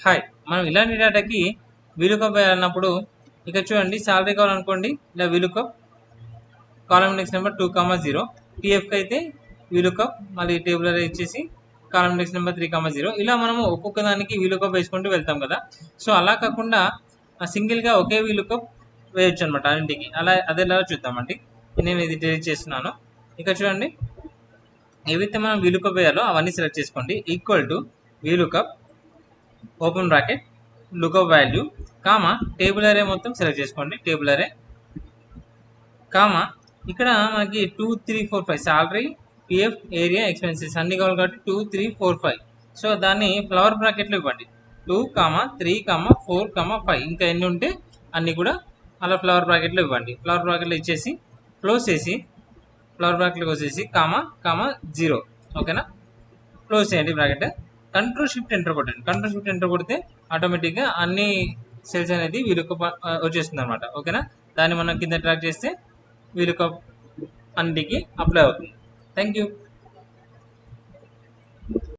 Hi, మనం ఇలాంటి డేటాకి VLOOKUP వేయాలన్నప్పుడు ఇక్కడ చూడండి, సాలరీ కావాలనుకోండి, ఇలా వీలుకప్ కాలమ్ ఇండెక్స్ నెంబర్ 2,0, టీఎఫ్కి అయితే వీలుకప్ మళ్ళీ టేబులర్ ఇచ్చేసి కాలమ్ ఇండెక్స్ నెంబర్ 3,0. ఇలా మనము ఒక్కొక్క దానికి వీలుకప్ వేసుకుంటూ వెళ్తాం కదా. సో అలా కాకుండా సింగిల్గా ఒకే వీలుకప్ వేయొచ్చు అనమాట అన్నింటికి. అదేలా చూద్దామండి. నేను ఇది డిలీట్ చేస్తున్నాను. ఇక్కడ చూడండి, ఏవైతే మనం వీలుకప్ వేయాలో అవన్నీ సెలెక్ట్ చేసుకోండి. Equal to VLOOKUP open bracket lookup value comma table అరే మొత్తం సెలెక్ట్ చేసుకోండి. టేబుల్ అరే కామా ఇక్కడ మనకి 2, 3, 4, 5 సాలరీ, పిఎఫ్, ఏరియా, ఎక్స్పెన్సెస్ అన్ని కావాలి కాబట్టి 2, 3, 4, 5. సో దాన్ని ఫ్లవర్ బ్రాకెట్లో ఇవ్వండి. 2, 3, 4, 5 ఇంకా ఎన్ని ఉంటే అన్ని కూడా అలా ఫ్లవర్ బ్రాకెట్లో ఇవ్వండి. ఫ్లవర్ బ్రాకెట్లో ఇచ్చేసి క్లోజ్ చేసి ఫ్లవర్ బ్రాకెట్లోకి వచ్చేసి కామా 0. ఓకేనా, క్లోజ్ చేయండి బ్రాకెట్. కంట్రోల్ షిఫ్ట్ ఎంటర్ కొట్టండి. కంట్రోల్ షిఫ్ట్ ఎంటర్ కొడితే ఆటోమేటిక్గా అన్ని సెల్స్ అనేది వీలుకప్ వచ్చేస్తుంది అనమాట. ఓకేనా, దాన్ని మనం కింద ట్రాక్ చేస్తే వీలుకప్ అన్నిటికీ అప్లై అవుతుంది. Thank you.